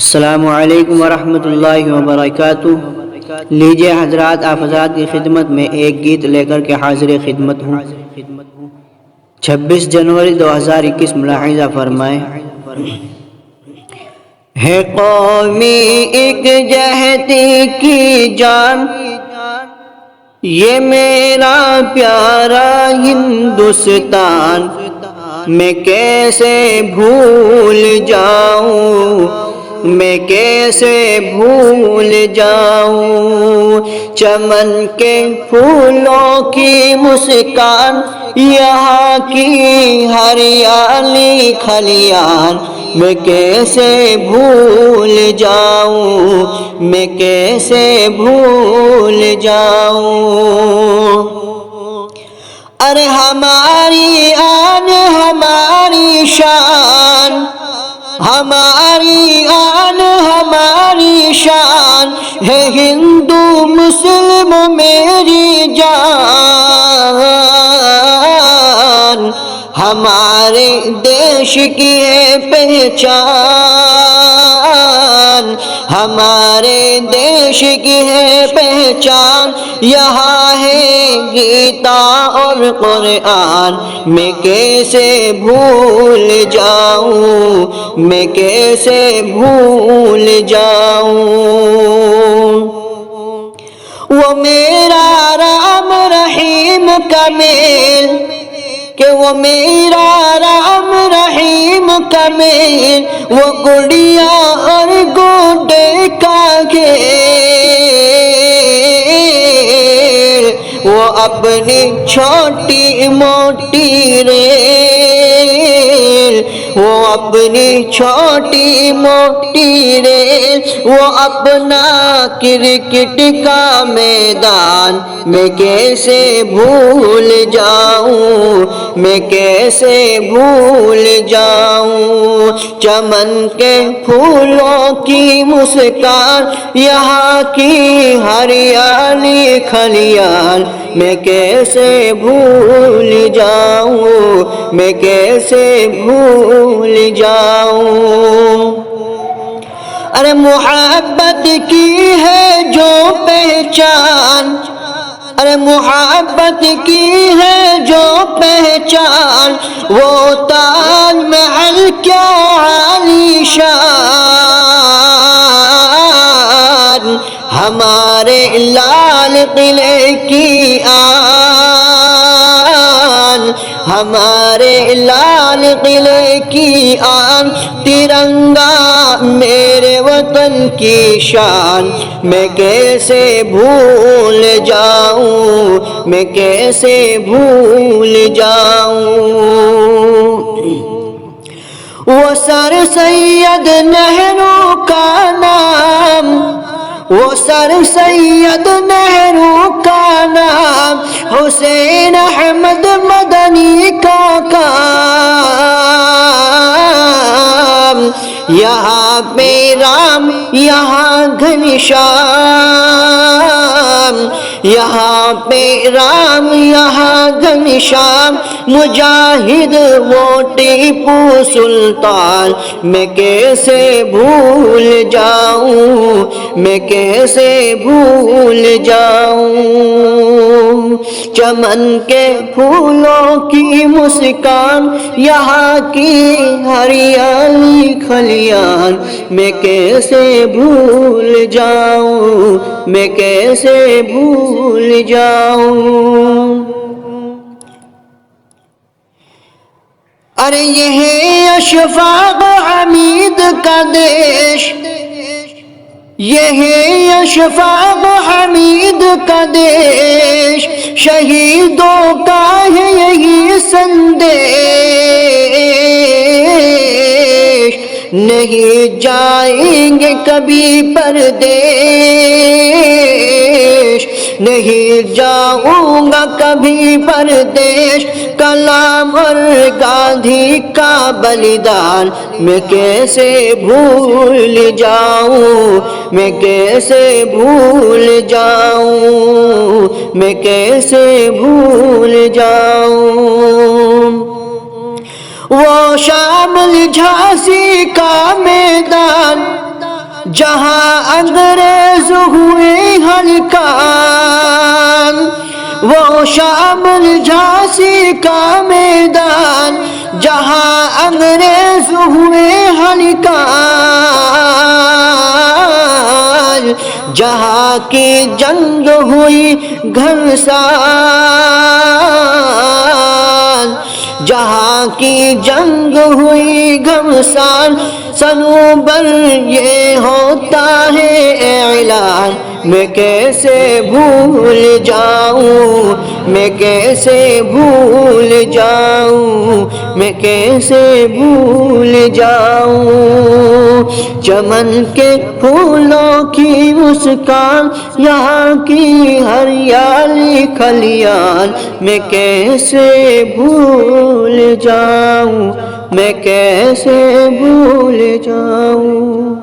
السلام علیکم ورحمۃ اللہ وبرکاتہ۔ لیجیے حضرات، آپ حضرات کی خدمت میں ایک گیت لے کر کے حاضر خدمت ہوں۔ 26 جنوری 2021 ملاحظہ فرمائیں۔ ہے قومی ایک جہتی کی جان، یہ میرا پیارا ہندوستان، میں کیسے بھول جاؤں، میں کیسے بھول جاؤں۔ چمن کے پھولوں کی مسکان، یہاں کی ہریالی کھلیان، میں کیسے بھول جاؤں، میں کیسے بھول جاؤں۔ ارے ہماری آن ہماری شان، ہماری آن ہماری شان، ہے ہندو مسلم میری جان، ہمارے دیش کی ہے پہچان، ہمارے دیش کی ہے پہچان، یہاں ہے گیتا اور قرآن، میں کیسے بھول جاؤں، میں کیسے بھول جاؤں۔ وہ میرا رام رحیم کا میل، کہ وہ میرا رام رحیم کا میل، وہ گڑیا اور گوڈے کا کھیل، وہ اپنی چھوٹی موٹی ریل، وہ اپنی چھوٹی موٹی ریل، وہ اپنا کرکٹ کا میدان، میں کیسے بھول جاؤں، میں کیسے بھول جاؤں۔ چمن کے پھولوں کی مسکان، یہاں کی ہریالی کھلیان، میں کیسے بھول جاؤں، میں کیسے بھول جاؤں۔ ارے محبت کی ہے جو پہچان، ارے محبت کی ہے جو پہچان، وہ تاج محل کیا عالی شان، ہمارے لال قلعے کی آن، ہمارے لال قلعے کی آن، ترنگا میرے وطن کی شان، میں کیسے بھول جاؤں، میں کیسے بھول جاؤں۔ وہ سر سید نہرو کا نام، وہ سر سید نہرو کا نام، حسین احمد مدنی کا کام، یہاں پہ رام یہاں گھنشیام، یہاں پہ رام یہاں گھنشیام، مجاہد وہ ٹیپو سلطان، میں کیسے بھول جاؤں، میں کیسے بھول جاؤں۔ چمن کے پھولوں کی مسکان، یہاں کی ہریالی کھلیان، میں کیسے بھول جاؤں، میں کیسے بھول جاؤں۔ ارے یہ ہے اشفاق حمید کا دیش، یہ ہے اشفاق حمید کا دیش، شہیدوں کا ہے یہی سندیش، نہیں جائیں گے کبھی پردیش، نہیں جاؤں گا کبھی پردیش، کلام اور گاندھی کا بلیدان، میں کیسے بھول جاؤں، میں کیسے بھول جاؤں، میں کیسے بھول جاؤں۔ وہ شامل جھانسی کا میدان، جہاں انگریز ہوئے ہلکان، وہ شامل جھانسی کا میدان، جہاں انگریز ہوئے ہلکان، جہاں کی جنگ ہوئی گھمسان، جہاں کی جنگ ہوئی گھمسان، صنوبر یہ ہوتا ہے اعلان، میں کیسے بھول جاؤں، میں کیسے بھول جاؤں، میں کیسے بھول جاؤں، چمن کے پھولوں کی مسکان، یہاں کی ہریالی کھلیان، میں کیسے بھول جاؤں، میں کیسے بھول جاؤں۔